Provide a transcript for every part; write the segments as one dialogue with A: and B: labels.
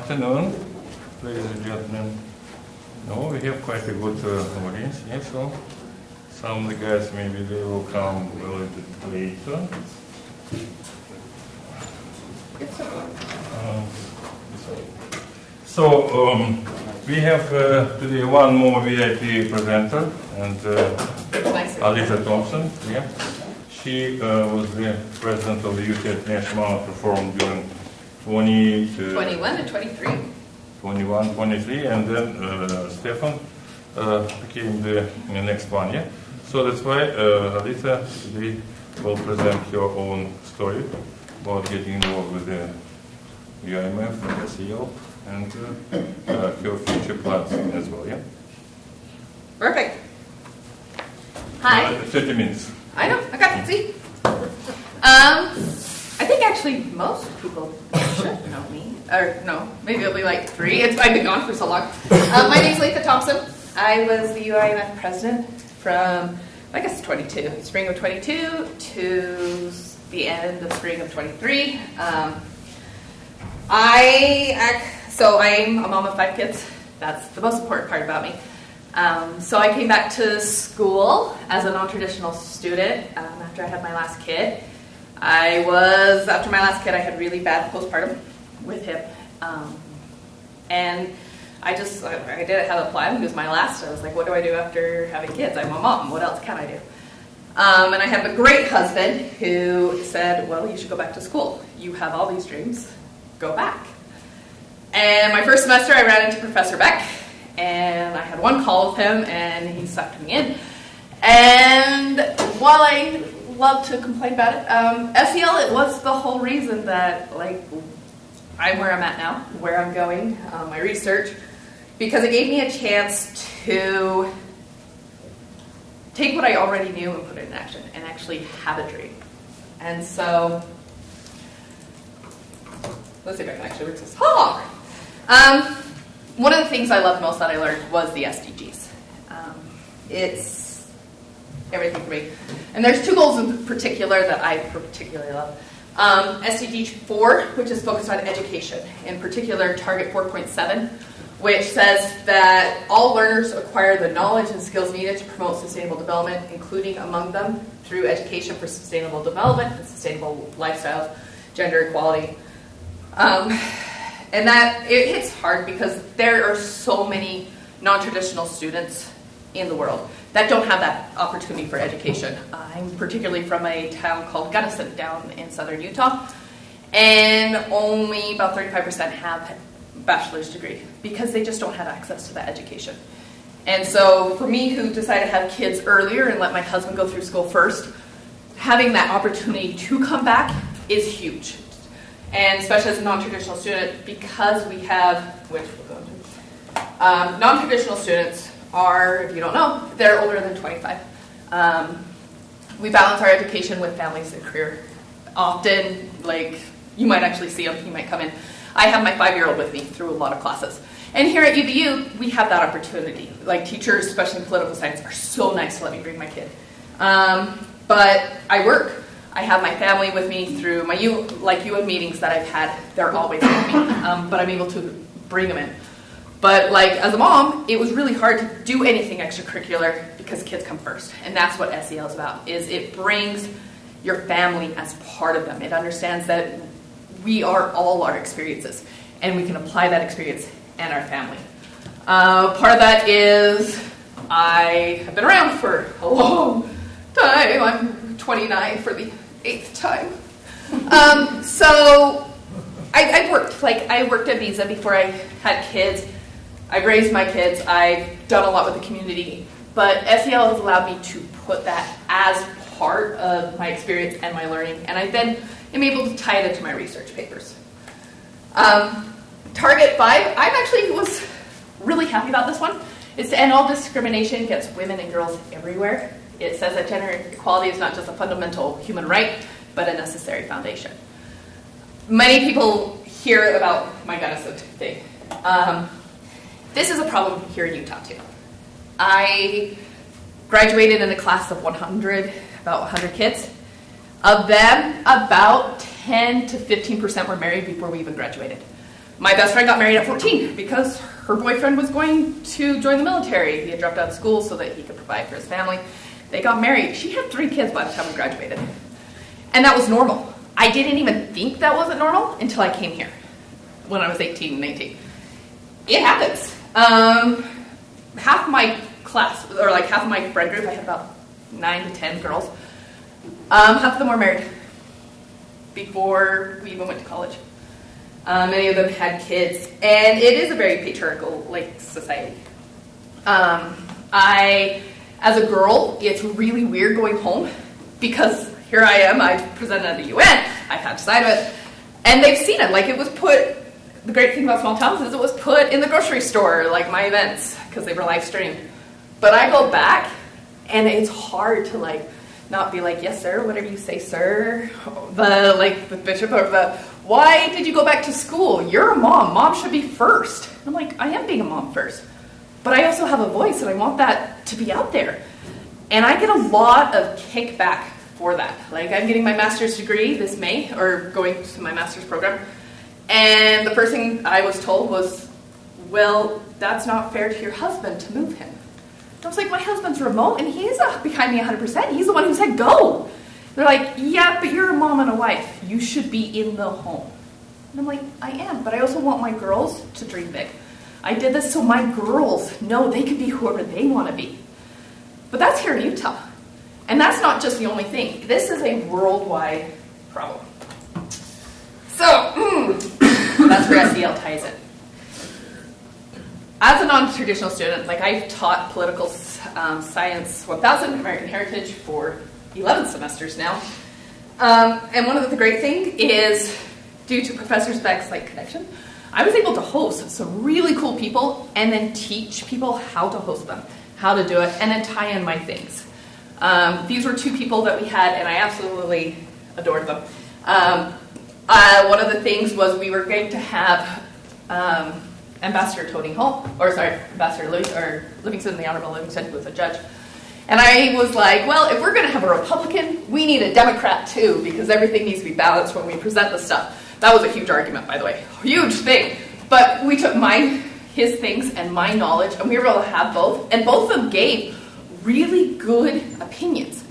A: afternoon, ladies and gentlemen. No, we have quite a good audience here, so some of the guys maybe they will come a little bit later. We have today one more VIP presenter, and Alitha Thompson. Yeah, she was the president of the Youth International Forum during
B: 21 and 23.
A: 21, 23, and then Stefan became the next one. Yeah, so that's why Alitha today will present your own story about getting involved with the UIMF and SEL and your future plans as well. Yeah.
B: Perfect. Hi.
A: 30 minutes.
B: I know. I got it. See. I think actually most people should know me. Or no, maybe it'll be like 3. I've been gone for so long. My name's Alitha Thompson. I was the UIMF president from, I guess, spring of 22 to the end of spring of 23. I'm a mom of 5 kids. That's the most important part about me. So I came back to school as a non-traditional student after I had my last kid. After my last kid, I had really bad postpartum with him. And I didn't have a plan. He was my last. I was like, what do I do after having kids? I'm a mom. What else can I do? And I have a great husband who said, well, you should go back to school. You have all these dreams. Go back. And my first semester, I ran into Professor Beck. And I had one call with him, and he sucked me in. And while I love to complain about it, SEL, it was the whole reason that, I'm where I'm at now, where I'm going, my research, because it gave me a chance to take what I already knew and put it in action and actually have a dream. And so, let's see if I can actually reach this. One of the things I loved most that I learned was the SDGs. It's everything for me. And there's 2 goals in particular that I particularly love. SDG 4, which is focused on education, in particular Target 4.7, which says that all learners acquire the knowledge and skills needed to promote sustainable development, including among them through education for sustainable development and sustainable lifestyles, gender equality. And that it hits hard because there are so many non-traditional students in the world that don't have that opportunity for education. I'm particularly from a town called Gunnison down in southern Utah, and only about 35% have a bachelor's degree because they just don't have access to that education. And so for me, who decided to have kids earlier and let my husband go through school first, having that opportunity to come back is huge. And especially as a non-traditional student, because we have, which we'll go into, non-traditional students are, if you don't know, they're older than 25. We balance our education with families and career. Often, you might actually see them, you might come in. I have my 5-year-old with me through a lot of classes. And here at UVU, we have that opportunity. Teachers, especially in political science, are so nice to let me bring my kid. But I work. I have my family with me through my UN meetings that I've had. They're always with me, but I'm able to bring them in. But as a mom, it was really hard to do anything extracurricular because kids come first, and that's what SEL is about. Is it brings your family as part of them. It understands that we are all our experiences, and we can apply that experience and our family. Part of that is I have been around for a long time. I'm 29 for the 8th time. So I worked. I worked at Visa before I had kids. I've raised my kids. I've done a lot with the community. But SEL has allowed me to put that as part of my experience and my learning. And I then am able to tie it into my research papers. Target 5, I was really happy about this one. It's to end all discrimination against women and girls everywhere. It says that gender equality is not just a fundamental human right, but a necessary foundation. Many people hear about my Gunnison thing. This is a problem here in Utah, too. I graduated in a class of 100, about 100 kids. Of them, about 10 to 15% were married before we even graduated. My best friend got married at 14 because her boyfriend was going to join the military. He had dropped out of school so that he could provide for his family. They got married. She had 3 kids by the time we graduated. And that was normal. I didn't even think that wasn't normal until I came here when I was 18 and 19. It happens. Half my class, or like half of my friend group, I had about 9 to 10 girls, half of them were married before we even went to college. Many of them had kids, and it is a very patriarchal like society. As a girl, it's really weird going home because here I am, I presented at the UN, I've had to sign it, and they've seen it. Like it was put, the great thing about small towns is it was put in the grocery store, like my events, because they were live streamed. But I go back, and it's hard to like not be like, yes sir, whatever you say sir, the bishop or the, why did you go back to school? You're a mom, mom should be first. And I'm like, I am being a mom first, but I also have a voice and I want that to be out there. And I get a lot of kickback for that. Like I'm getting my master's degree this May, or going to my master's program, and the first thing I was told was, well, that's not fair to your husband to move him. I was like, my husband's remote and he's behind me 100%. He's the one who said go. They're like, yeah, but you're a mom and a wife. You should be in the home. And I'm like, I am, but I also want my girls to dream big. I did this so my girls know they can be whoever they want to be. But that's here in Utah. And that's not just the only thing. This is a worldwide problem. So, that's where SEL ties in. As a non-traditional student, like I've taught political science 1000 American Heritage for 11 semesters now. And one of the great things is, due to Professor Speck's connection, I was able to host some really cool people and then teach people how to host them, how to do it, and then tie in my things. These were 2 people that we had, and I absolutely adored them. One of the things was we were going to have Ambassador Livingston, the Honorable Livingston, who was a judge. And I was like, well, if we're going to have a Republican, we need a Democrat too, because everything needs to be balanced when we present the stuff. That was a huge argument, by the way. Huge thing. But we took his things and my knowledge, and we were able to have both. And both of them gave really good opinions.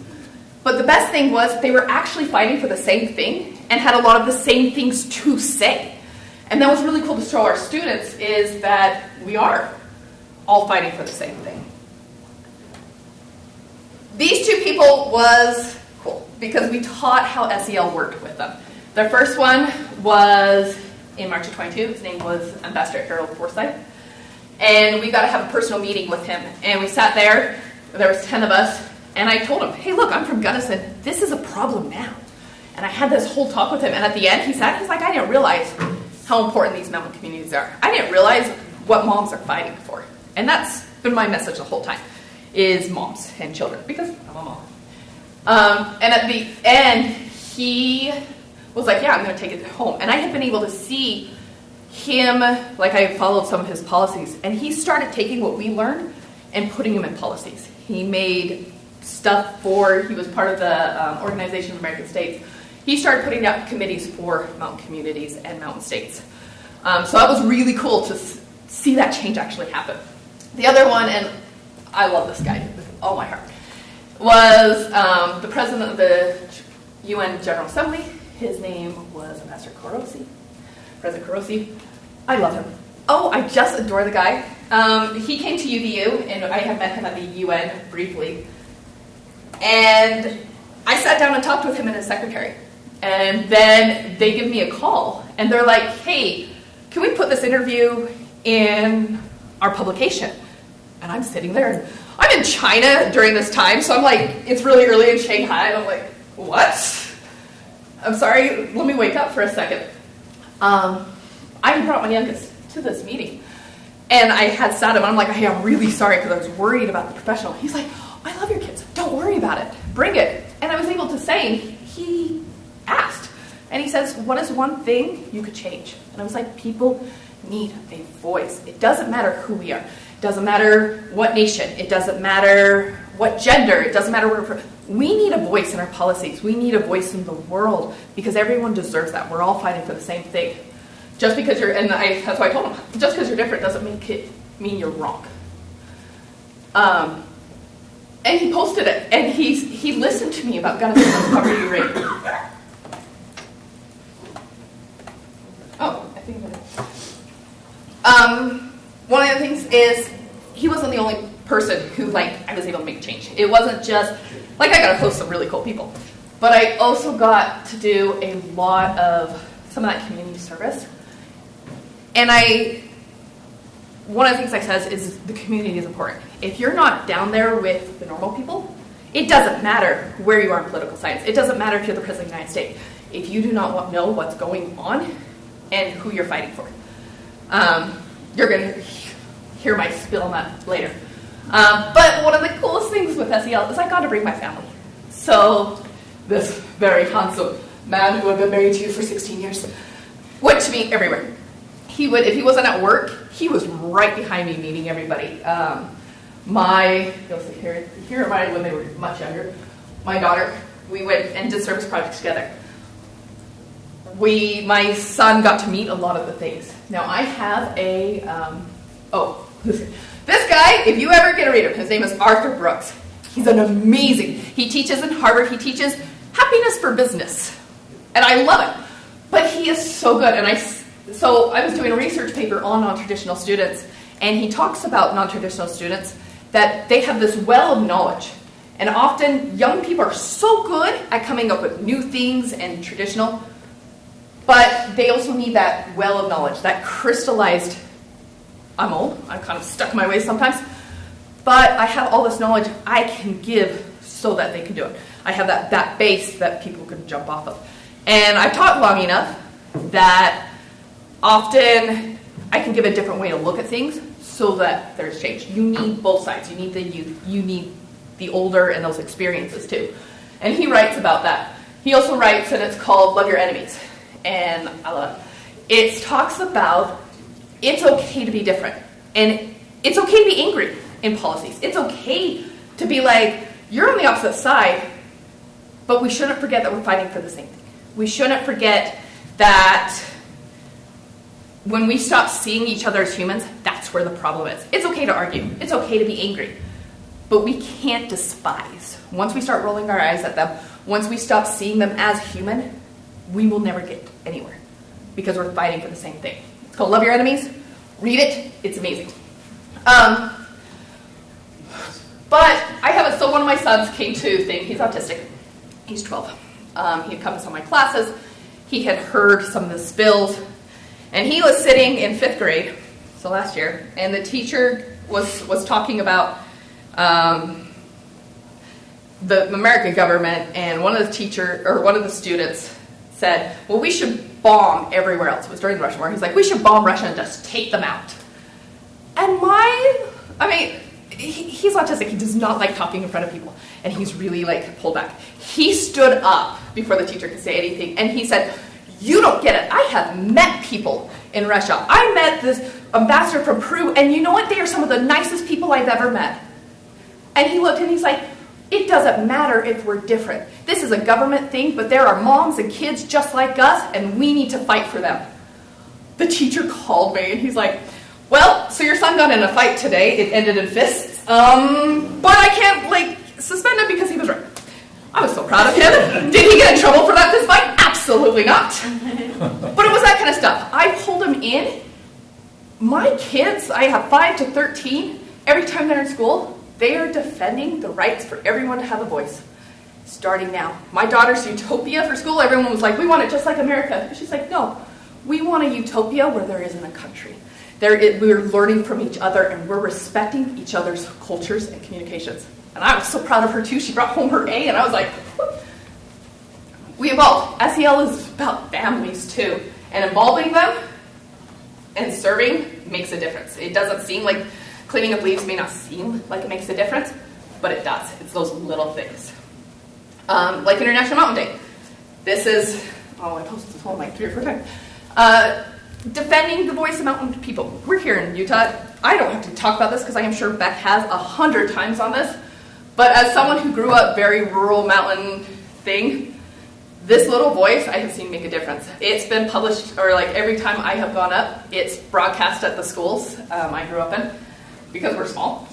B: But the best thing was they were actually fighting for the same thing and had a lot of the same things to say. And that was really cool to show our students, is that we are all fighting for the same thing. These 2 people was cool because we taught how SEL worked with them. The first one was in March of 22. His name was Ambassador Harold Forsyth. And we got to have a personal meeting with him. And we sat there. There was 10 of us. And I told him, hey, look, I'm from Gunnison. This is a problem now. And I had this whole talk with him. And at the end, he's like, I didn't realize how important these mountain communities are. I didn't realize what moms are fighting for. And that's been my message the whole time, is moms and children, because I'm a mom. And at the end, he was like, yeah, I'm going to take it home. And I had been able to see him, like I followed some of his policies, and he started taking what we learned and putting them in policies. He made stuff he was part of the Organization of American States. He started putting out committees for mountain communities and mountain states. So that was really cool to see that change actually happen. The other one, and I love this guy with all my heart, was the president of the UN General Assembly. His name was Ambassador Korosi. President Korosi. I love him. Oh, I just adore the guy. He came to UVU, and I had met him at the UN briefly. And I sat down and talked with him and his secretary. And then they give me a call, and they're like, hey, can we put this interview in our publication? And I'm sitting there, and I'm in China during this time, so I'm like, it's really early in Shanghai, and I'm like, what? I'm sorry, let me wake up for a second. I brought my youngest to this meeting, and I had sat him, and I'm like, hey, I'm really sorry, because I was worried about the professional. He's like, I love your kids, don't worry about it, bring it. And I was able to say, he asked, and he says, what is one thing you could change? And I was like, people need a voice. It doesn't matter who we are. It doesn't matter what nation. It doesn't matter what gender. It doesn't matter where we're from. We need a voice in our policies. We need a voice in the world, because everyone deserves that. We're all fighting for the same thing. Just because that's why I told him, just because you're different doesn't make it mean you're wrong. And he posted it, and he listened to me about Gunnison poverty rate. Oh, I think one of the things is he wasn't the only person who I was able to make change. It wasn't just I got to host some really cool people, but I also got to do a lot of some of that community service. And one of the things I says is the community is important. If you're not down there with the normal people, it doesn't matter where you are in political science. It doesn't matter if you're the President of the United States. If you do not know what's going on and who you're fighting for, you're going to hear my spill on that later. But one of the coolest things with SEL is I got to bring my family. So this very handsome man who had been married to you for 16 years went to me everywhere. If he wasn't at work, he was right behind me meeting everybody. Here when they were much younger, my daughter, we went and did service projects together. My son got to meet a lot of the things. Now I have this guy, if you ever get to read him, his name is Arthur Brooks. He's an amazing, he teaches in Harvard, he teaches happiness for business. And I love it. But he is so good. And so I was doing a research paper on non-traditional students, and he talks about non-traditional students that they have this well of knowledge. And often young people are so good at coming up with new things and traditional, but they also need that well of knowledge, that crystallized, I'm old, I'm kind of stuck in my ways sometimes, but I have all this knowledge I can give so that they can do it. I have that base that people can jump off of. And I've taught long enough that often I can give a different way to look at things so that there's change. You need both sides. You need the youth. You need the older and those experiences too. And he writes about that. He also writes, and it's called Love Your Enemies. And I love it. It talks about it's okay to be different. And it's okay to be angry in policies. It's okay to be you're on the opposite side, but we shouldn't forget that we're fighting for the same thing. We shouldn't forget that when we stop seeing each other as humans, that's where the problem is. It's okay to argue. It's okay to be angry. But we can't despise. Once we start rolling our eyes at them, once we stop seeing them as human, we will never get anywhere because we're fighting for the same thing. It's called Love Your Enemies. Read it. It's amazing. But I have it. So one of my sons came to think he's autistic. He's 12. He had come to some of my classes. He had heard some of the spills. And he was sitting in 5th grade, so last year, and the teacher was talking about the American government, and one of the students said, well, we should bomb everywhere else. It was during the Russian War. He's like, we should bomb Russia and just take them out. And he's autistic. He does not like talking in front of people. And he's really pulled back. He stood up before the teacher could say anything. And he said, you don't get it. I have met people in Russia. I met this ambassador from Peru. And you know what? They are some of the nicest people I've ever met. And he looked and he's like, it doesn't matter if we're different. This is a government thing, but there are moms and kids just like us, and we need to fight for them. The teacher called me, and he's like, well, so your son got in a fight today. It ended in fists. But I can't, suspend him because he was right. I was so proud of him. Did he get in trouble for that fist fight? Absolutely not. But it was that kind of stuff. I pulled him in. My kids, I have 5 to 13, every time they're in school, they are defending the rights for everyone to have a voice. Starting now. My daughter's utopia for school, everyone was like, we want it just like America. And she's like, no, we want a utopia where there isn't a country. We're learning from each other, and we're respecting each other's cultures and communications. And I was so proud of her too. She brought home her A, and I was like, we evolved. SEL is about families too. And involving them and serving makes a difference. It doesn't seem like cleaning up leaves may not seem like it makes a difference, but it does. It's those little things. Like International Mountain Day. This is, I posted this one 3 or 4 times. Defending the voice of mountain people. We're here in Utah. I don't have to talk about this because I am sure Beck has 100 times on this. But as someone who grew up very rural mountain thing, This little voice I have seen make a difference. It's been published, or like every time I have gone up, it's broadcast at the schools I grew up in, because we're small.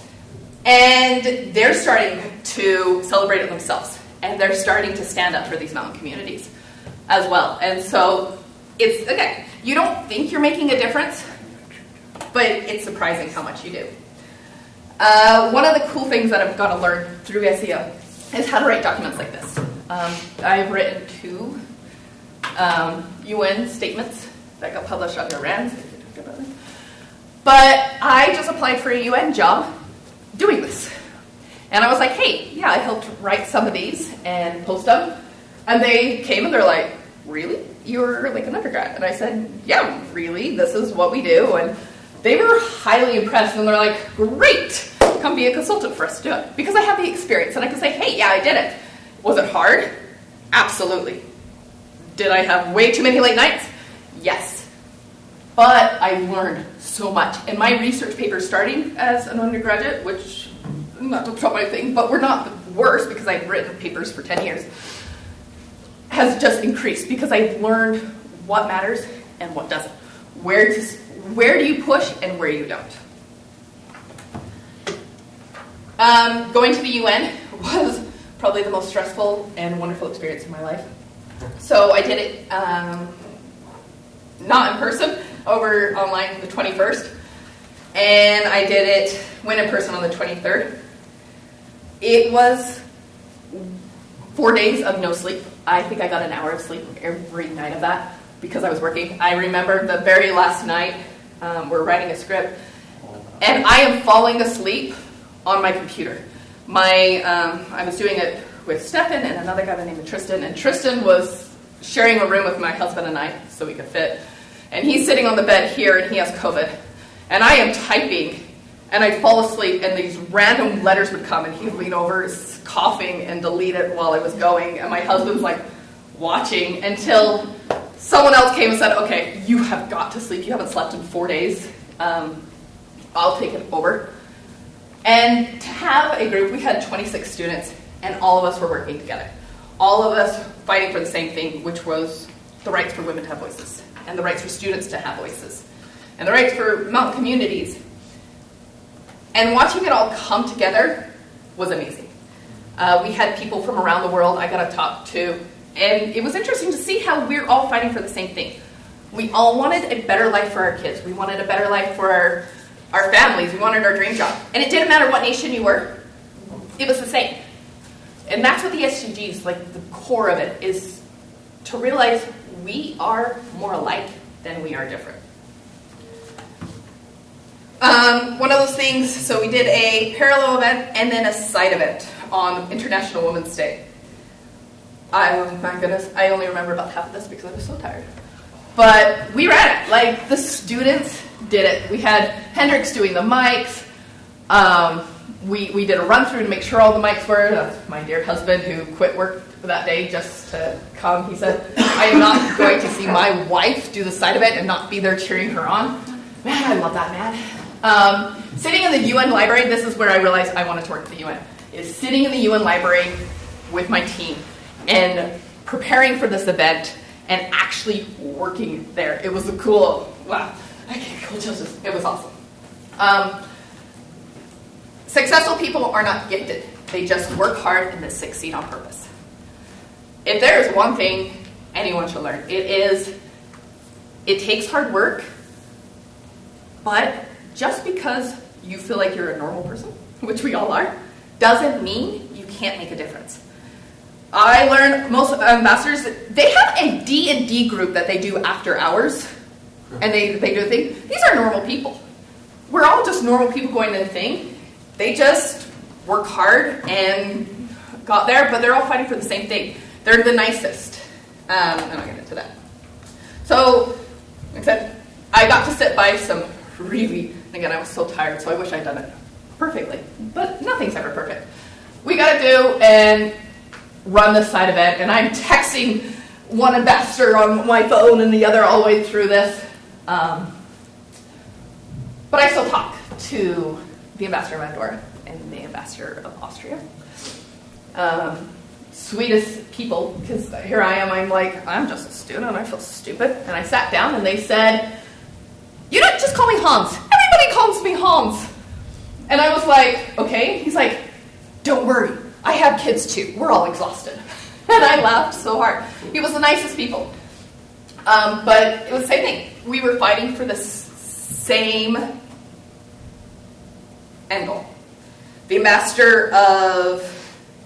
B: And they're starting to celebrate it themselves. And they're starting to stand up for these mountain communities as well. And so it's, again, you don't think you're making a difference, but it's surprising how much you do. One of the cool things that I've got to learn through SEO is how to write documents like this. I've written 2 UN statements that got published under RAND. But I just applied for a UN job doing this. And I was like, hey, yeah, I helped write some of these and post them. And they came and they're like, really? You're like an undergrad? And I said, yeah, really, this is what we do. And they were highly impressed, and they're like, great, come be a consultant for us to do it. Because I have the experience, and I can say, hey, yeah, I did it. Was it hard? Absolutely. Did I have way too many late nights? Yes. But I learned so much. And my research papers starting as an undergraduate, which, not to talk my thing, but we're not the worst because I've written papers for 10 years, has just increased because I've learned what matters and what doesn't. Where do you push and where you don't. Going to the UN was probably the most stressful and wonderful experience in my life. So I did it not in person, over online the 21st, and I went in person on the 23rd. It was 4 days of no sleep. I think I got an hour of sleep every night of that because I was working. I remember the very last night, we're writing a script, and I am falling asleep on my computer. I was doing it with Stefan and another guy by the name of Tristan, and Tristan was sharing a room with my husband and I so we could fit. And he's sitting on the bed here, and he has COVID. And I am typing, and I'd fall asleep, and these random letters would come, and he'd lean over, coughing, and delete it while I was going. And my husband's like watching until someone else came and said, okay, you have got to sleep. You haven't slept in 4 days. I'll take it over. And to have a group, we had 26 students, and all of us were working together. All of us fighting for the same thing, which was the rights for women to have voices, and the rights for students to have voices, and the rights for mountain communities. And watching it all come together was amazing. We had people from around the world I got to talk to, and it was interesting to see how we're all fighting for the same thing. We all wanted a better life for our kids. We wanted a better life for our families. We wanted our dream job. And it didn't matter what nation you were. It was the same. And that's what the SDGs, like the core of it, is to realize we are more alike than we are different. One of those things, so we did a parallel event and then a side event on International Women's Day. Oh my goodness, I only remember about half of this because I was so tired. But we ran it, like the students did it. We had Hendrix doing the mics. We did a run through to make sure all the mics were. That's my dear husband who quit work for that day just to come. He said, I am not going to see my wife do the side event and not be there cheering her on. Man, I love that man. Sitting in the UN library, this is where I realized I wanted to work at the UN, is sitting in the UN library with my team and preparing for this event and actually working there. It was a cool, wow, I can't go just, it was awesome. Successful people are not gifted. They just work hard and they succeed on purpose. If there is one thing anyone should learn, it takes hard work, but just because you feel like you're a normal person, which we all are, doesn't mean you can't make a difference. I learned most ambassadors, they have a D&D group that they do after hours, and they do a thing. These are normal people. We're all just normal people going to the thing. They just work hard and got there, but they're all fighting for the same thing. They're the nicest. I'm not going to get into that. So, like I said, I got to sit by some really, again, I was so tired, so I wish I'd done it perfectly. But nothing's ever perfect. We got to do and run this side event, and I'm texting one ambassador on my phone and the other all the way through this. But I still talk to the ambassador of Andorra and the ambassador of Austria. sweetest people, because here I am, I'm like, I'm just a student, I feel stupid. And I sat down and they said, you don't just call me Hans. Everybody calls me Hans. And I was like, okay. He's like, don't worry, I have kids too. We're all exhausted. And I laughed so hard. He was the nicest people. But it was the same thing. We were fighting for the same end goal. The ambassador of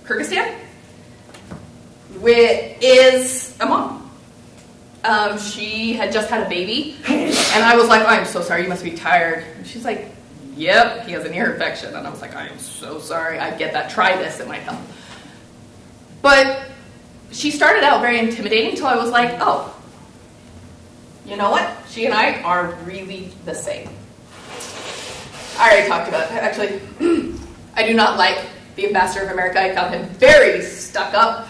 B: Kyrgyzstan is a mom. She had just had a baby, and I was like, oh, I'm so sorry, you must be tired. And she's like, yep, he has an ear infection. And I was like, I am so sorry, I get that, try this, it might help. But she started out very intimidating until I was like, oh, you know what? She and I are really the same. I already talked about it. Actually, I do not like the ambassador of America. I found him very stuck up.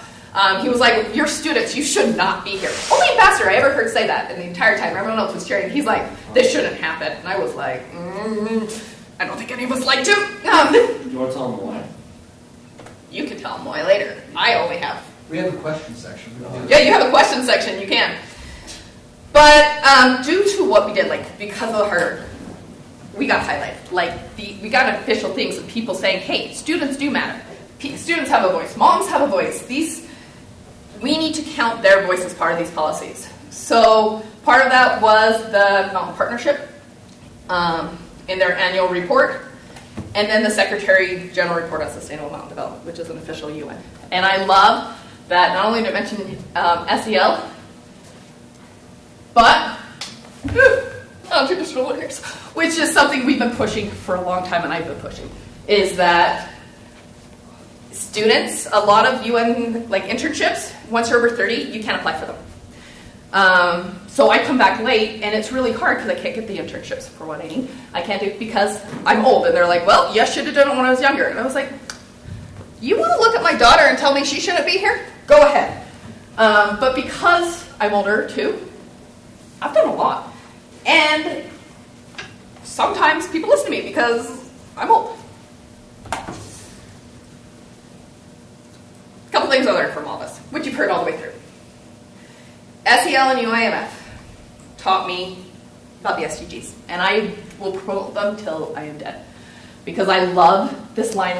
B: He was like, you're students, you should not be here. Only ambassador I ever heard say that in the entire time. Everyone else was cheering. He's like, this shouldn't happen. And I was like, I don't think any of us liked him.
C: Do you want to tell them why?
B: You can tell him why later. I only have.
D: We have a question section.
B: Yeah, you have a question section, you can. But due to what we did, like because of the hard work, we got highlighted. Like we got official things of people saying, hey, students do matter. Students have a voice. Moms have a voice. We need to count their voice as part of these policies. So part of that was the Mountain Partnership in their annual report, and then the Secretary General Report on Sustainable Mountain Development, which is an official UN. And I love that not only did it mention SEL, but non-traditional learners, which is something we've been pushing for a long time, and I've been pushing, is that students, a lot of UN internships, once you're over 30, you can't apply for them. So I come back late, and it's really hard because I can't get the internships for what I need. I can't do it because I'm old, and they're like, well, you should have done it when I was younger. And I was like, you want to look at my daughter and tell me she shouldn't be here? Go ahead. But because I'm older, too, I've done a lot. And sometimes people listen to me because I'm old. A couple things I learned from all this, which you've heard all the way through. SEL and UIMF taught me about the SDGs, and I will promote them till I am dead, because I love this line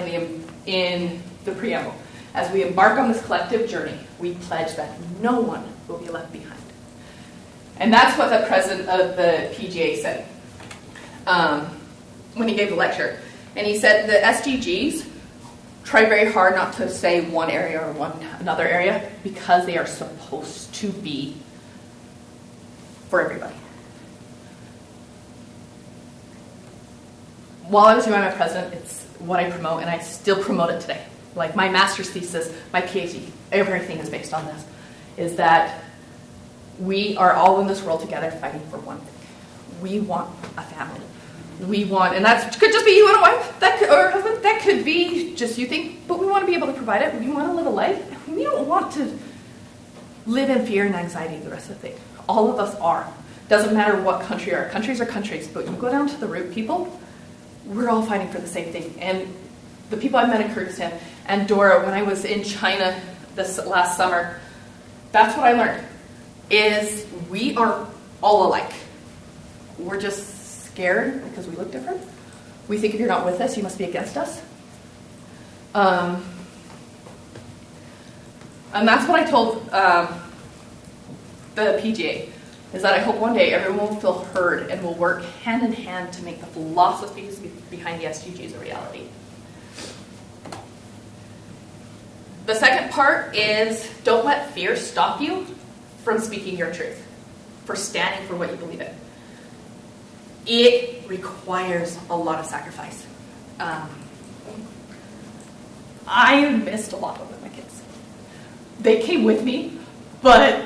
B: in the preamble. As we embark on this collective journey, we pledge that no one will be left behind. And that's what the president of the PGA said when he gave the lecture. And he said the SDGs try very hard not to say one area or another area, because they are supposed to be for everybody. While I was UIMF president, it's what I promote, and I still promote it today. Like my master's thesis, my PhD, everything is based on this, is that we are all in this world together fighting for one thing. We want a family. We want, and that could just be you and a wife, or a husband, that could be just you think, but we want to be able to provide it. We want to live a life. We don't want to live in fear and anxiety the rest of the day. All of us are. Doesn't matter what country you are. Countries are countries, but you go down to the root people, we're all fighting for the same thing. And the people I met in Kyrgyzstan, and Dora, when I was in China this last summer, that's what I learned, is we are all alike. We're just scared because we look different. We think if you're not with us, you must be against us. And that's what I told the PGA, is that I hope one day everyone will feel heard and will work hand in hand to make the philosophies behind the SDGs a reality. The second part is don't let fear stop you from speaking your truth, for standing for what you believe in. It requires a lot of sacrifice. I missed a lot with my kids. They came with me, but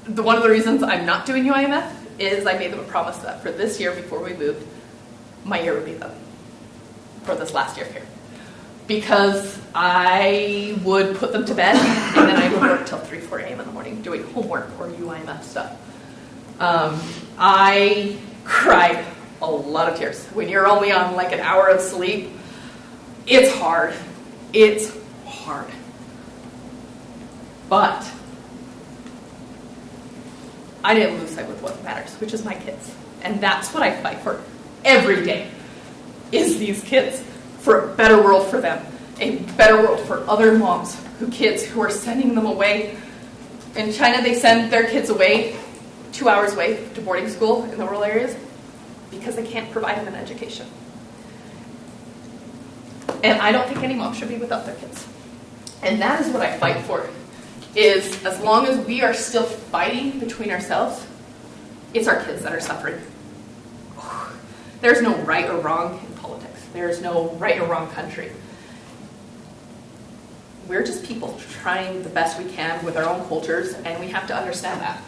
B: one of the reasons I'm not doing UIMF is I made them a promise that for this year, before we moved, my year would be them for this last year here. Because I would put them to bed, and then I would work till 3, 4 a.m. in the morning doing homework or UIMF stuff. I cried a lot of tears. When you're only on like an hour of sleep, it's hard. It's hard. But I didn't lose sight with what matters, which is my kids. And that's what I fight for every day, is these kids, for a better world for them, a better world for other moms, kids who are sending them away. In China, they send their kids away, 2 hours away to boarding school in the rural areas because they can't provide them an education. And I don't think any mom should be without their kids. And that is what I fight for, is as long as we are still fighting between ourselves, it's our kids that are suffering. There's no right or wrong in politics. There's no right or wrong country. We're just people trying the best we can with our own cultures, and we have to understand that.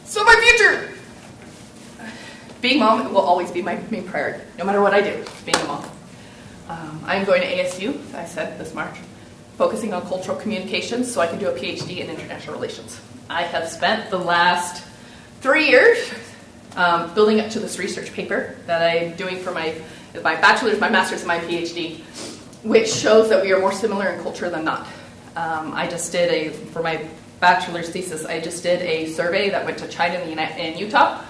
B: So my future! Being mom will always be my main priority, no matter what I do, being a mom. I'm going to ASU, as I said, this March, focusing on cultural communications so I can do a PhD in international relations. I have spent the last 3 years building up to this research paper that I'm doing for my bachelor's, my master's, and my PhD, which shows that we are more similar in culture than not. For my bachelor's thesis, I just did a survey that went to China and Utah,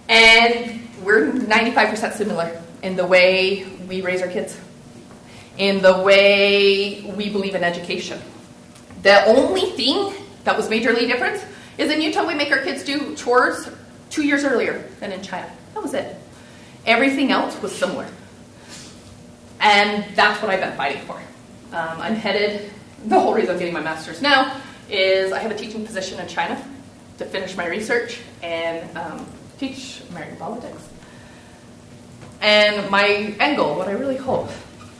B: and we're 95% similar in the way we raise our kids, in the way we believe in education. The only thing that was majorly different is in Utah we make our kids do chores 2 years earlier than in China. That was it. Everything else was similar. And that's what I've been fighting for. The whole reason I'm getting my master's now is I have a teaching position in China to finish my research and teach American politics. And my end goal, what I really hope,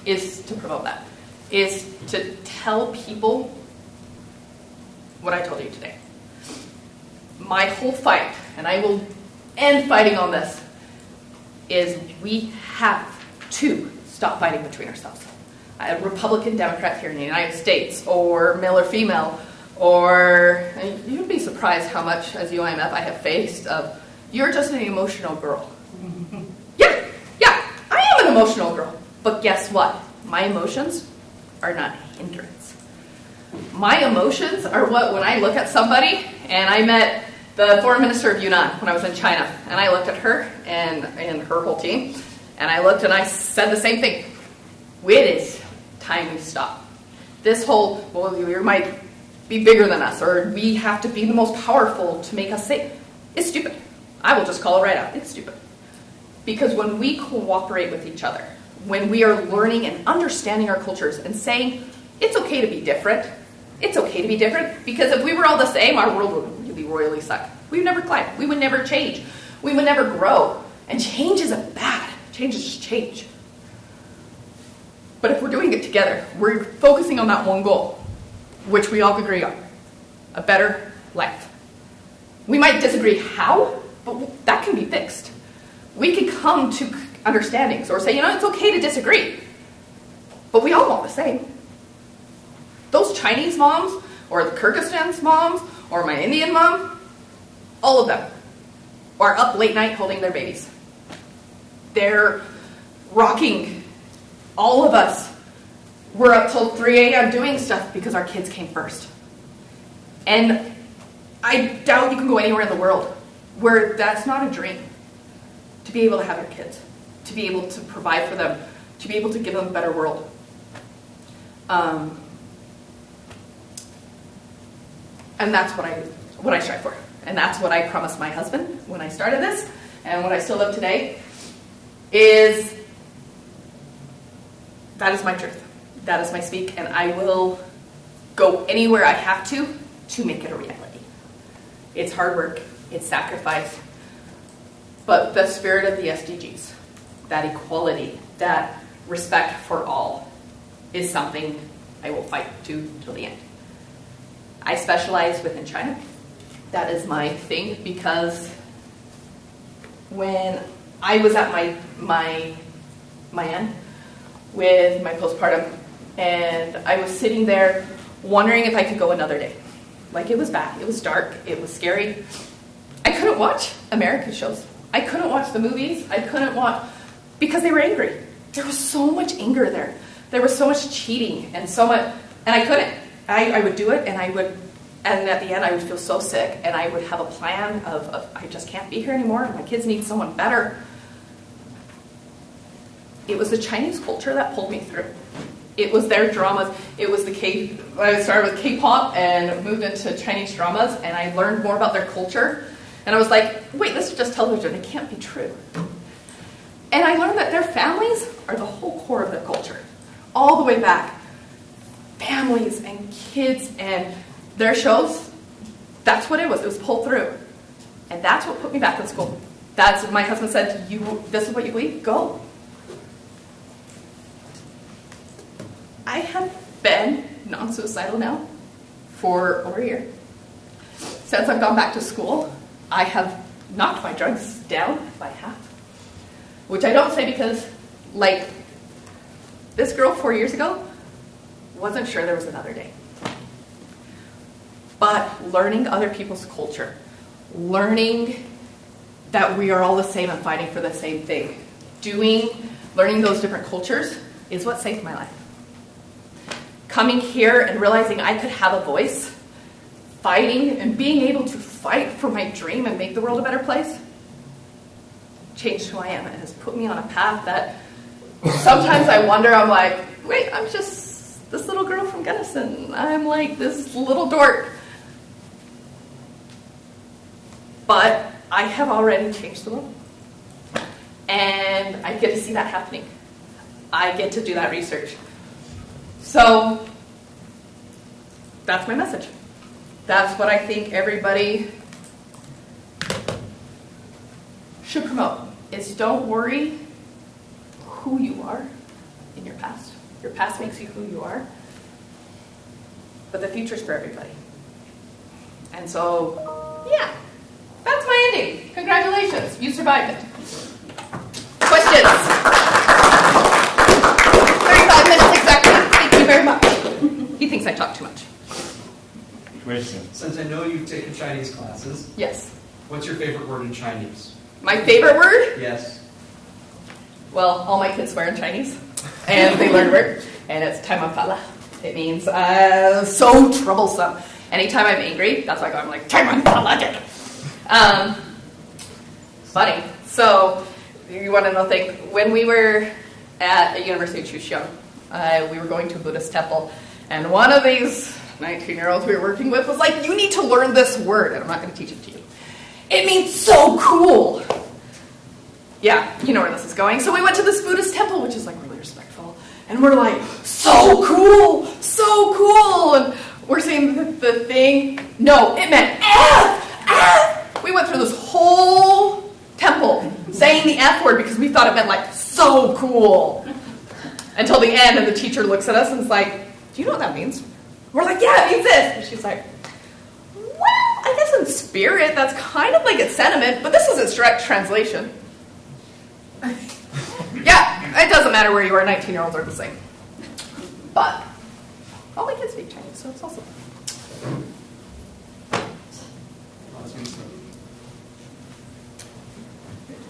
B: is to promote that, is to tell people what I told you today. My whole fight, and I will end fighting on this, is we have to stop fighting between ourselves. A Republican, Democrat here in the United States, or male or female, or you'd be surprised how much, as UIMF, I have faced of, you're just an emotional girl. Yeah, I am an emotional girl. But guess what? My emotions are not a hindrance. My emotions are what, when I look at somebody, and I met the foreign minister of Yunnan when I was in China, and I looked at her and her whole team, and I looked and I said the same thing. It is time we stop. This whole, well, you might be bigger than us, or we have to be the most powerful to make us safe. It's stupid. I will just call it right out. It's stupid. Because when we cooperate with each other, when we are learning and understanding our cultures and saying, it's okay to be different. It's okay to be different. Because if we were all the same, our world would really royally suck. We would never climb. We would never change. We would never grow. And change isn't bad. Change is just change. But if we're doing it together, we're focusing on that one goal, which we all agree on, a better life. We might disagree how, but that can be fixed. We can come to understandings or say, it's okay to disagree, but we all want the same. Those Chinese moms, or the Kyrgyzstan's moms, or my Indian mom, all of them are up late night holding their babies. They're rocking. All of us were up till 3 a.m. doing stuff because our kids came first. And I doubt you can go anywhere in the world where that's not a dream. To be able to have your kids, to be able to provide for them, to be able to give them a better world. And that's what I strive for. And that's what I promised my husband when I started this, and what I still live today, is that is my truth. That is my speak, and I will go anywhere I have to make it a reality. It's hard work, it's sacrifice, but the spirit of the SDGs, that equality, that respect for all, is something I will fight to till the end. I specialize within China. That is my thing, because when I was at my end with my postpartum, and I was sitting there wondering if I could go another day. Like, it was bad, it was dark, it was scary. I couldn't watch American shows. I couldn't watch the movies. I couldn't watch, because they were angry. There was so much anger there. There was so much cheating and so much And I couldn't. I would do it, and at the end I would feel so sick, and I would have a plan of I just can't be here anymore. My kids need someone better. It was the Chinese culture that pulled me through. It was their dramas. It was I started with K-pop and moved into Chinese dramas, and I learned more about their culture. And I was like, wait, this is just television. It can't be true. And I learned that their families are the whole core of their culture. All the way back. Families and kids and their shows, that's what it was. It was pulled through. And that's what put me back in school. That's what my husband said, this is what you believe? Go. I have been non-suicidal now for over a year. Since I've gone back to school, I have knocked my drugs down by half. Which I don't say because, like, this girl 4 years ago wasn't sure there was another day. But learning other people's culture, learning that we are all the same and fighting for the same thing, learning those different cultures is what saved my life. Coming here and realizing I could have a voice, fighting and being able to fight for my dream and make the world a better place, changed who I am and has put me on a path that sometimes I wonder, I'm like, wait, I'm just this little girl from Gunnison. I'm like this little dork. But I have already changed the world. And I get to see that happening. I get to do that research. So that's my message. That's what I think everybody should promote, is don't worry who you are in your past. Your past makes you who you are. But the future's for everybody. And so, yeah, that's my ending. Congratulations, you survived it. Questions? 35 minutes exactly. Thank you very much. He thinks I talk too much.
A: Question.
C: Since I know you've taken Chinese classes,
B: Yes.
C: what's your favorite word in Chinese?
B: My favorite word?
C: Yes.
B: Well, all my kids swear in Chinese, and they learn a word, and it's taimanfala. It means so troublesome. Anytime I'm angry, that's why I'm like, taimanfala. Funny. So, you want to know thing? When we were at the University of Chuxiong, we were going to a Buddhist temple, and one of these 19-year-olds we were working with was like, you need to learn this word, and I'm not going to teach it to you. It means so cool. Yeah, you know where this is going. So we went to this Buddhist temple, which is like really respectful. And we're like, so cool, so cool. And we're saying the thing. No, it meant F, F. We went through this whole temple saying the F word because we thought it meant like so cool. Until the end, and the teacher looks at us and is like, do you know what that means? We're like, yeah, it means this. And she's like, well, I guess in spirit, that's kind of like its sentiment, but this is its direct translation. Yeah, it doesn't matter where you are, 19-year-olds are the same. But all my kids speak Chinese, so it's awesome.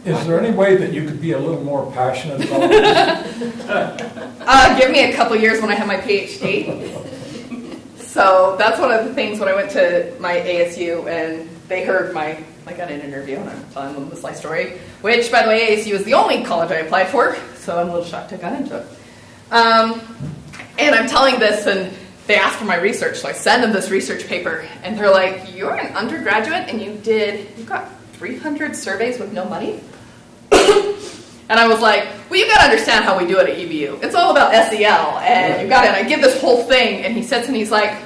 D: Is there any way that you could be a little more passionate about this?
B: Give me a couple years when I have my PhD. So that's one of the things when I went to my ASU and they heard I got an interview and I'm telling them this life story, which, by the way, ASU is the only college I applied for, so I'm a little shocked I got into it. And I'm telling this, and they asked for my research, so I send them this research paper, and they're like, you're an undergraduate and you got 300 surveys with no money? And I was like, well, you got to understand how we do it at UVU. It's all about SEL, and you got it. And I give this whole thing, and he sits and he's like,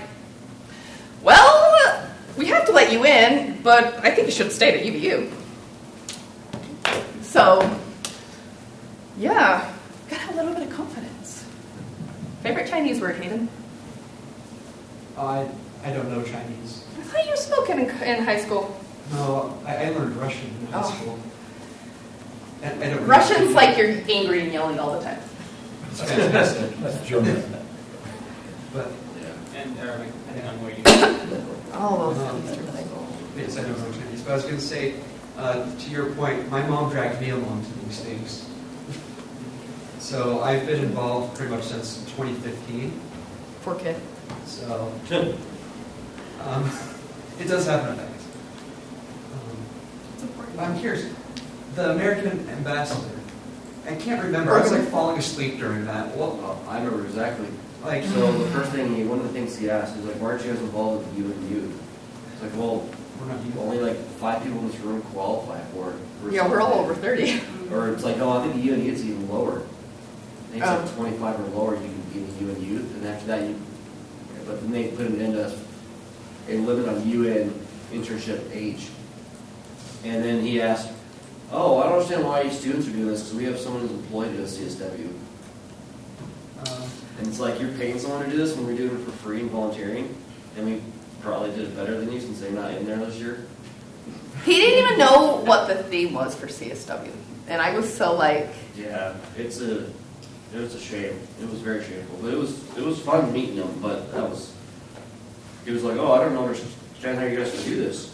B: well, we have to let you in, but I think you should stay at UVU. So, yeah, got a little bit of confidence. Favorite Chinese word, Hayden?
C: I don't know Chinese.
B: I thought you were spoken in high school.
C: No, I learned Russian in high school. And I don't
B: Russian's like you're angry and yelling all the time.
C: It's fantastic.
D: That's German.
C: But
E: And Arabic, depending on where you
B: All those Eastern things.
C: yes, I don't know Chinese. But I was going to say, to your point, my mom dragged me along to these things. So I've been involved pretty much since 2015.
B: Poor kid.
C: So, it does have an effect.
B: It's important.
C: I'm curious, the American ambassador, I can't remember, I was like falling asleep during that. What,
F: I remember exactly.
C: like,
F: So the first thing, one of the things he asked is like, why aren't you guys involved with UNU? It's like, well,
C: we're not
F: only like 5 people in this room qualify for it.
B: Yeah, we're all over 30.
F: Or it's like, no, I think the UNU is even lower. I think it's
B: Oh.
F: like 25 or lower you can be in the UN youth, and after that but then they put an end to a limit on UN internship age. And then he asked, oh, I don't understand why you students are doing this, because we have someone who's employed at a CSW. And it's like, you're paying someone to do this when we're doing it for free and volunteering, and we probably did it better than you since they're not in there this year.
B: He didn't even know what the theme was for CSW. And I was so like,
F: Yeah, it was a shame. It was very shameful, but it was fun meeting him. But he was like, oh, I don't understand how you guys can do this.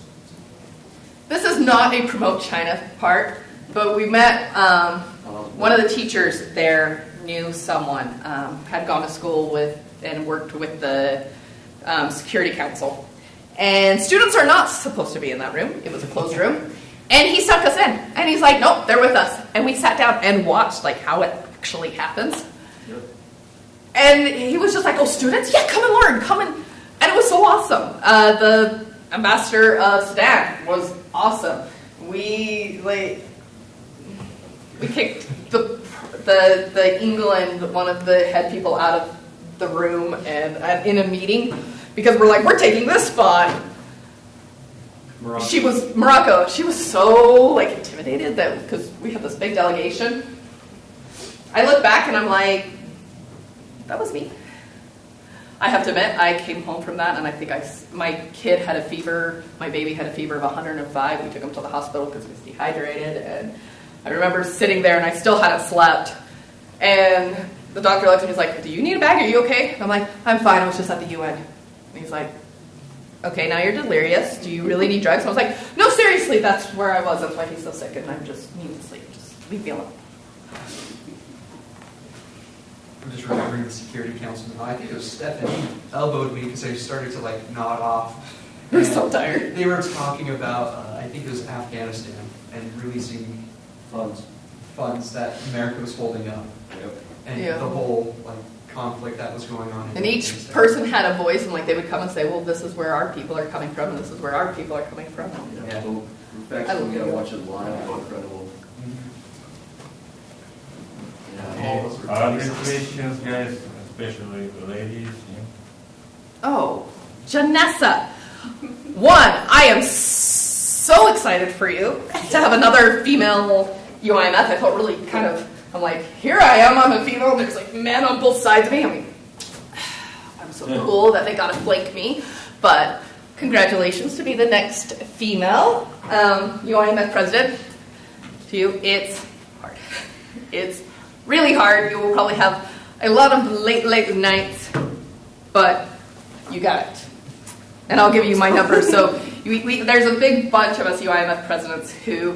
B: this is not a promote China part, but we met, one of the teachers there knew someone, had gone to school with and worked with the security council. And students are not supposed to be in that room. It was a closed room. And he sucked us in. And he's like, nope, they're with us. And we sat down and watched like how it actually happens.
F: Yep.
B: And he was just like, oh, students? Yeah, come and learn. Come and... And it was so awesome. The ambassador of Sudan was awesome. We kicked the England, one of the head people, out of the room and in a meeting because we're like, we're taking this spot. Morocco. She was so like intimidated that because we had this big delegation. I look back and I'm like, that was me. I have to admit, I came home from that and I think my kid had a fever. My baby had a fever of 105. We took him to the hospital because he was dehydrated. And I remember sitting there and I still hadn't slept. And the doctor looked at me and was like, do you need a bag? Are you okay? And I'm like, I'm fine. I was just at the UN. And he's like, okay, now you're delirious. Do you really need drugs? And I was like, no, seriously, that's where I was. That's why he's so sick, and I'm just needing sleep. Just leave me alone.
C: I'm just remembering the security councilman. I think it was Stefan elbowed me because I started to like nod off.
B: I'm so tired.
C: They were talking about, I think it was Afghanistan, and releasing funds that America was holding up.
F: Yep.
C: And
B: Yeah.
C: the whole like conflict that was going on.
B: And each person had a voice, and like they would come and say, well, this is where our people are coming from, and this is where our people are coming from.
C: Yeah.
F: So, in fact, we gotta watch it live. It's incredible. Yeah.
A: Other questions, guys, especially the ladies? Yeah.
B: Oh, Janessa. One, I am so excited for you to have another female UIMF. I felt really kind of, I'm like, here I am, I'm a female, and there's like men on both sides of me. I mean, I'm so cool that they got to flank me. But congratulations to be the next female UIMF president. To you, it's hard. It's really hard. You will probably have a lot of late nights, but you got it. And I'll give you my number. So there's a big bunch of us UIMF presidents who,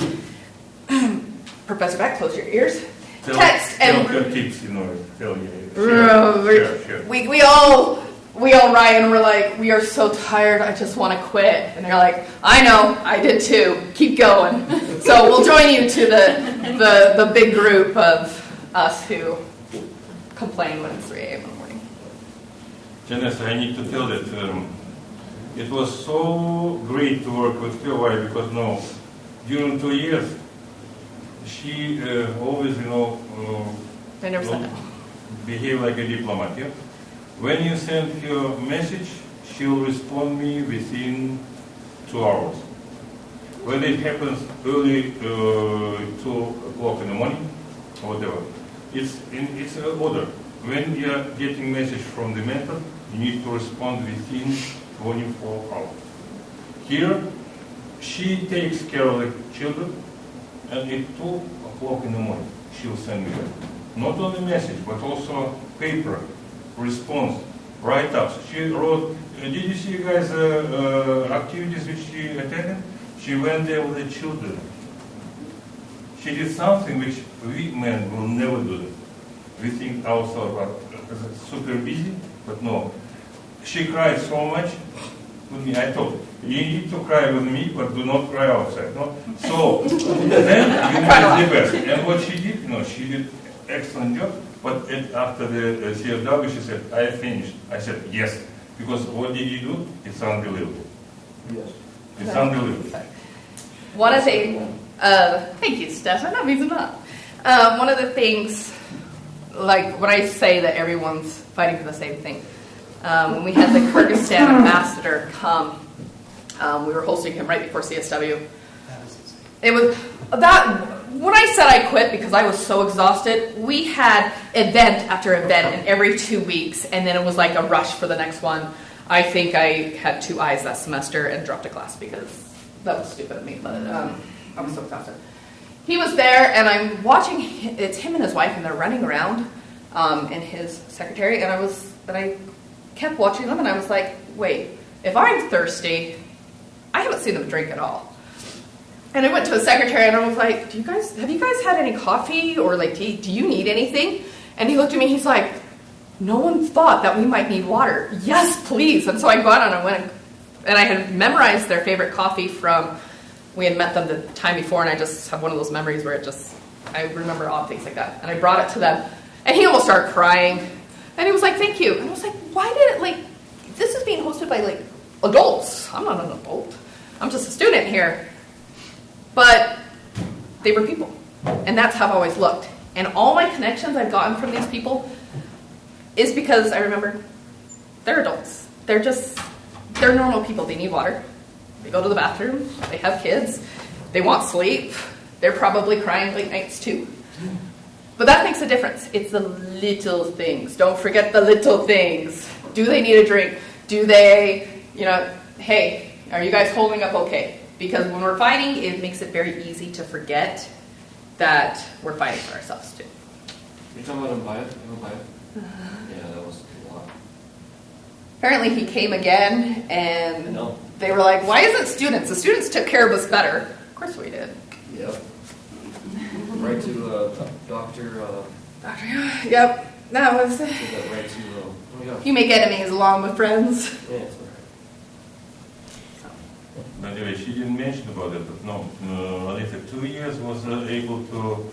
B: Professor Beck, close your ears. Text and
A: tell your tips, you know, tell you. Sure.
B: We all write and we're like, we are so tired, I just want to quit. And they're like, I know, I did too. Keep going. So we'll join you to the big group of us who complain when it's 3 a.m. in the morning.
A: Janessa, I need to tell that it was so great to work with her. Why? Because no, during 2 years, she always,
B: I never said that.
A: behave like a diplomat. Yeah? When you send her message, she'll respond me within 2 hours. When it happens early 2 o'clock in the morning, or whatever, it's an order. When you are getting message from the mentor, you need to respond within 24 hours. Here, she takes care of the children, and at 2 o'clock in the morning, she'll send me not only message, but also paper, response, write-ups. She wrote, did you see guys activities which she attended? She went there with the children. She did something which we men will never do. We think ourselves are super busy, but no. she cried so much with me. I told her, you need to cry with me, but do not cry outside. No? So then you know the best. And what she did, she did excellent job. But after the CSW, she said, I finished. I said, yes. Because what did you do? It's unbelievable.
F: Yes.
A: It's unbelievable.
B: One of the thank you, Stefan. That means a lot. One of the things, like when I say that everyone's fighting for the same thing, when we had the Kyrgyzstan ambassador come, we were hosting him right before CSW. It was that when I said I quit because I was so exhausted, we had event after event and every 2 weeks, and then it was like a rush for the next one. I think I had 2 eyes that semester and dropped a class because that was stupid of me, but I was so exhausted. He was there, and I'm watching. It's him and his wife, and they're running around, and his secretary. And I kept watching them, and I was like, "Wait, if I'm thirsty, I haven't seen them drink at all." And I went to his secretary, and I was like, "Have you guys had any coffee, or like, do you need anything?" And he looked at me. He's like, "No one thought that we might need water." Yes, please. And so I got on and went, and I had memorized their favorite coffee from. We had met them the time before, and I just have one of those memories where I remember odd things like that. And I brought it to them, and he almost started crying. And he was like, "Thank you." And I was like, "Why did it, this is being hosted by, adults. I'm not an adult. I'm just a student here." But they were people. And that's how I've always looked. And all my connections I've gotten from these people is because I remember they're adults. They're normal people. They need water. They go to the bathroom, they have kids, they want sleep, they're probably crying late nights too. But that makes a difference. It's the little things. Don't forget the little things. Do they need a drink? Do they, hey, are you guys holding up okay? Because when we're fighting, it makes it very easy to forget that we're fighting for ourselves too.
F: You're talking about Umpire? Yeah, that was a lot.
B: Apparently he came again, and
F: No.
B: they were like, "Why isn't students? The students took care of us better." Of course we did.
F: Yep. Right to Dr.
B: Yep. That was.
F: Right to, oh my gosh.
B: You make enemies along with friends.
F: Yeah, it's
A: By the way, she didn't mention about it, but no, Alitha 2 years was able to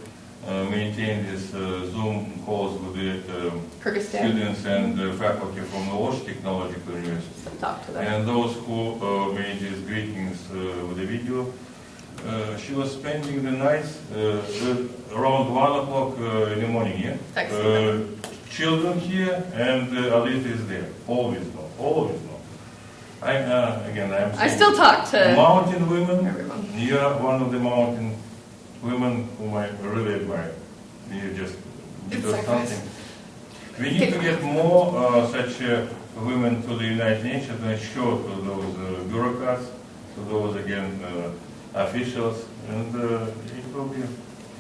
A: maintain this Zoom calls with the
B: Kyrgyzstan.
A: students and faculty from the Losh Technological University.
B: Talk to them.
A: And those who made these greetings with the video, she was spending the nights around 1 o'clock in the morning, yeah? Children here, and Alitha is there. Always know.
B: I still talk to
A: mountain women.
B: everyone.
A: You're one of the mountain women whom I really admire. You just did something. We need to get more such women to the United Nations and show to those bureaucrats, to those officials, and it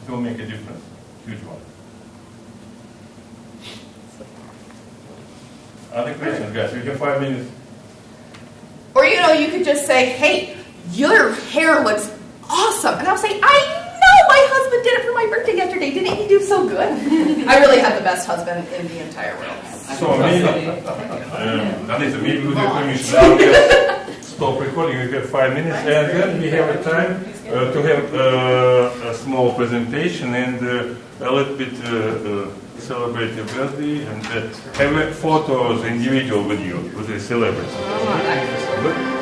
A: will make a difference, huge one. Other questions, guys? We have 5 minutes.
B: Or you could just say, "Hey, your hair looks awesome," and I'll say, "I know my husband did it for my birthday yesterday. Didn't he do so good?" I really have the best husband in the entire world.
A: So maybe, Alitha, maybe with your permission, now we can stop recording. We have 5 minutes, and then we have a time to have a small presentation and a little bit celebrate your birthday and have photos individual with you, with the celebrities.
B: Oh,
A: Good?